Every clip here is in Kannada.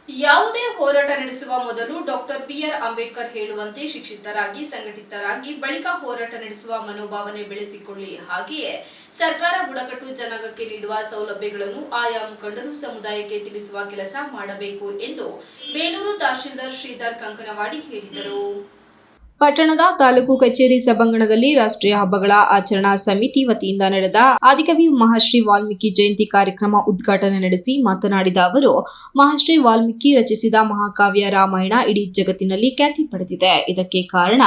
ಯಾವುದೇ ಹೋರಾಟ ನಡೆಸುವ ಮೊದಲು ಡಾಕ್ಟರ್ ಬಿ.ಆರ್. ಅಂಬೇಡ್ಕರ್ ಹೇಳುವಂತೆ ಶಿಕ್ಷಿತರಾಗಿ, ಸಂಘಟಿತರಾಗಿ, ಬಳಿಕ ಹೋರಾಟ ನಡೆಸುವ ಮನೋಭಾವನೆ ಬೆಳೆಸಿಕೊಳ್ಳಿ. ಹಾಗೆಯೇ ಸರ್ಕಾರ ಬುಡಕಟ್ಟು ಜನಾಂಗಕ್ಕೆ ನೀಡುವ ಸೌಲಭ್ಯಗಳನ್ನು ಆಯಾ ಮುಖಂಡರು ಸಮುದಾಯಕ್ಕೆ ತಿಳಿಸುವ ಕೆಲಸ ಮಾಡಬೇಕು ಎಂದು ಬೇಲೂರು ತಹಶೀಲ್ದಾರ್ ಶ್ರೀಧರ್ ಕಂಕನವಾಡಿ ಹೇಳಿದರು. ಪಟ್ಟಣದ ತಾಲೂಕು ಕಚೇರಿ ಸಭಾಂಗಣದಲ್ಲಿ ರಾಷ್ಟ್ರೀಯ ಹಬ್ಬಗಳ ಆಚರಣಾ ಸಮಿತಿ ವತಿಯಿಂದ ನಡೆದ ಆದಿಕವಿ ಮಹರ್ಷಿ ವಾಲ್ಮೀಕಿ ಜಯಂತಿ ಕಾರ್ಯಕ್ರಮ ಉದ್ಘಾಟನೆ ನಡೆಸಿ ಮಾತನಾಡಿದ ಅವರು, ಮಹರ್ಷಿ ವಾಲ್ಮೀಕಿ ರಚಿಸಿದ ಮಹಾಕಾವ್ಯ ರಾಮಾಯಣ ಇಡೀ ಜಗತ್ತಿನಲ್ಲಿ ಖ್ಯಾತಿ ಪಡೆದಿದೆ. ಇದಕ್ಕೆ ಕಾರಣ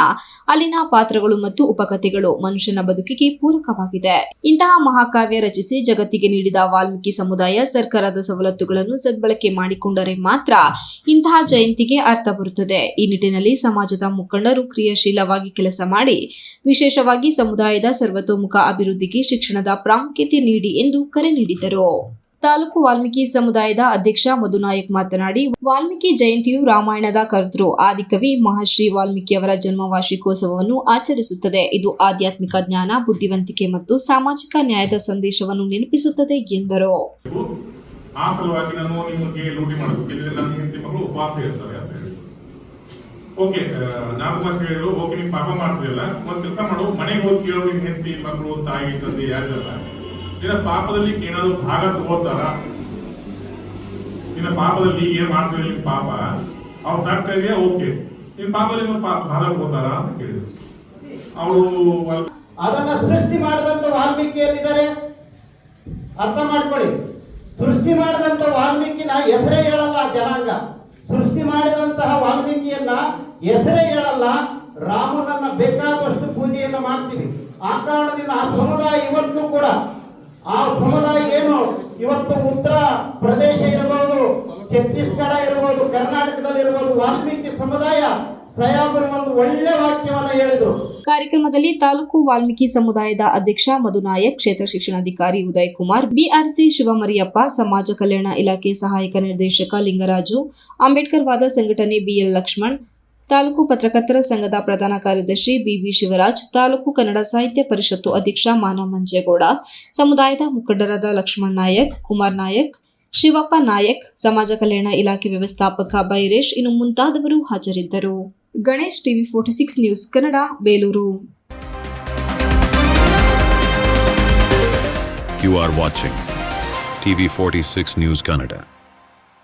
ಅಲ್ಲಿನ ಪಾತ್ರಗಳು ಮತ್ತು ಉಪಕಥೆಗಳು ಮನುಷ್ಯನ ಬದುಕಿಗೆ ಪೂರಕವಾಗಿದೆ. ಇಂತಹ ಮಹಾಕಾವ್ಯ ರಚಿಸಿ ಜಗತ್ತಿಗೆ ನೀಡಿದ ವಾಲ್ಮೀಕಿ ಸಮುದಾಯ ಸರ್ಕಾರದ ಸವಲತ್ತುಗಳನ್ನು ಸದ್ಬಳಕೆ ಮಾಡಿಕೊಂಡರೆ ಮಾತ್ರ ಇಂತಹ ಜಯಂತಿಗೆ ಅರ್ಥ ಬರುತ್ತದೆ. ಈ ನಿಟ್ಟಿನಲ್ಲಿ ಸಮಾಜದ ಮುಖಂಡರು ಕ್ರಿಯಾಶೀಲವಾಗಿ ಕೆಲಸ ಮಾಡಿ ವಿಶೇಷವಾಗಿ ಸಮುದಾಯದ ಸರ್ವತೋಮುಖ ಅಭಿವೃದ್ಧಿಗೆ ಶಿಕ್ಷಣದ ಪ್ರಾಮುಖ್ಯತೆ ನೀಡಿ ಎಂದು ಕರೆ ನೀಡಿದರು. ತಾಲೂಕು ವಾಲ್ಮೀಕಿ ಸಮುದಾಯದ ಅಧ್ಯಕ್ಷ ಮಧುನಾಯಕ್ ಮಾತನಾಡಿ, ವಾಲ್ಮೀಕಿ ಜಯಂತಿಯು ರಾಮಾಯಣದ ಕರ್ತೃ ಆದಿಕವಿ ಮಹರ್ಷಿ ವಾಲ್ಮೀಕಿ ಅವರ ಜನ್ಮ ವಾರ್ಷಿಕೋತ್ಸವವನ್ನು ಆಚರಿಸುತ್ತದೆ. ಇದು ಆಧ್ಯಾತ್ಮಿಕ ಜ್ಞಾನ, ಬುದ್ಧಿವಂತಿಕೆ ಮತ್ತು ಸಾಮಾಜಿಕ ನ್ಯಾಯದ ಸಂದೇಶವನ್ನು ನೆನಪಿಸುತ್ತದೆ ಎಂದರು. ಆ ಸಲುವಾಗಿ ನಾನು ನಿಮಗೆ ರೂಢಿ ಮಾಡಬೇಕು. ನನ್ನ ಹೆಂಡತಿ ಮಗಳು ಉಪವಾಸ ಇರ್ತಾರೆ ಅಂತ ಹೇಳಿ, ಓಕೆ ನಾನು ಉಪವಾಸ ಹೇಳಿದ್ರು, ಓಕೆ ನೀವು ಪಾಪ ಮಾಡ್ತಿದಿಲ್ಲ, ಒಂದ್ ಕೆಲಸ ಮಾಡು, ಮನೆಗೆ ಹೋಗಿ ಕೇಳೋ ನಿಮ್ ಹೆಂಡತಿ ಮಕ್ಕಳು ತಾಯಿ ತಂದೆ ಯಾರಿಲ್ಲ, ನಿನ್ನ ಪಾಪದಲ್ಲಿ ಏನಾದ್ರು ಭಾಗ ತಗೋತಾರ, ನಿನ್ನ ಪಾಪದಲ್ಲಿ ಏನ್ ಮಾಡ್ತೀವಿ ನಿಮ್ ಪಾಪ ಅವ್ರು ಸಾಕ್ತಾ ಇದೆಯಾ, ಓಕೆ ನಿನ್ ಪಾಪದಲ್ಲಿ ಭಾಗ ತಗೋತಾರ ಅಂತ ಕೇಳಿದ್ರು. ಅವರು ಅದನ್ನ ಸೃಷ್ಟಿ ಮಾಡಿದಂತ ವಾಲ್ಮೀಕಿಯಲ್ಲಿದ್ದಾರೆ, ಅರ್ಥ ಮಾಡ್ಕೊಳ್ಳಿ. ಸೃಷ್ಟಿ ಮಾಡಿದಂತ ವಾಲ್ಮೀಕಿನ ಹೆಸರೇ ಹೇಳಲ್ಲ ಜನಾಂಗ. ಸೃಷ್ಟಿ ಮಾಡಿದಂತಹ ವಾಲ್ಮೀಕಿಯನ್ನ ಹೆಸರೇ ಹೇಳಲ್ಲ. ರಾಮನನ್ನ ಬೇಕಾದಷ್ಟು ಪೂಜೆಯನ್ನ ಮಾಡ್ತೀವಿ. ಆ ಕಾರಣದಿಂದ ಆ ಸಮುದಾಯ ಇವತ್ತು ಕೂಡ, ಆ ಸಮುದಾಯ ಏನು ಇವತ್ತು ಉತ್ತರ ಪ್ರದೇಶ ಇರಬಹುದು, ಛತ್ತೀಸ್ಗಢ ಇರಬಹುದು, ಕರ್ನಾಟಕದಲ್ಲಿ ಇರಬಹುದು, ವಾಲ್ಮೀಕಿ ಸಮುದಾಯ ಸಯಾಬರು ಒಂದು ಒಳ್ಳೆ ವಾಕ್ಯವನ್ನ ಹೇಳಿದ್ರು. ಕಾರ್ಯಕ್ರಮದಲ್ಲಿ ತಾಲೂಕು ವಾಲ್ಮೀಕಿ ಸಮುದಾಯದ ಅಧ್ಯಕ್ಷ ಮಧುನಾಯಕ್, ಕ್ಷೇತ್ರ ಶಿಕ್ಷಣಾಧಿಕಾರಿ ಉದಯ್ ಕುಮಾರ್, ಬಿಆರ್ಸಿ ಶಿವಮರಿಯಪ್ಪ, ಸಮಾಜ ಕಲ್ಯಾಣ ಇಲಾಖೆ ಸಹಾಯಕ ನಿರ್ದೇಶಕ ಲಿಂಗರಾಜು, ಅಂಬೇಡ್ಕರ್ ವಾದ ಸಂಘಟನೆ ಬಿಎಲ್ ಲಕ್ಷ್ಮಣ್, ತಾಲೂಕು ಪತ್ರಕರ್ತರ ಸಂಘದ ಪ್ರಧಾನ ಕಾರ್ಯದರ್ಶಿ ಬಿಬಿ ಶಿವರಾಜ್, ತಾಲೂಕು ಕನ್ನಡ ಸಾಹಿತ್ಯ ಪರಿಷತ್ತು ಅಧ್ಯಕ್ಷ ಮಾನ ಮಂಜೇಗೌಡ, ಸಮುದಾಯದ ಮುಖಂಡರಾದ ಲಕ್ಷ್ಮಣ್ ನಾಯಕ್, ಕುಮಾರ್ ನಾಯಕ್, ಶಿವಪ್ಪ ನಾಯಕ್, ಸಮಾಜ ಕಲ್ಯಾಣ ಇಲಾಖೆ ವ್ಯವಸ್ಥಾಪಕ ಬೈರೇಶ್ ಇನ್ನು ಮುಂತಾದವರು ಹಾಜರಿದ್ದರು. Ganesh, TV 46 news Kannada, Belur. You are watching TV 46 News Kannada.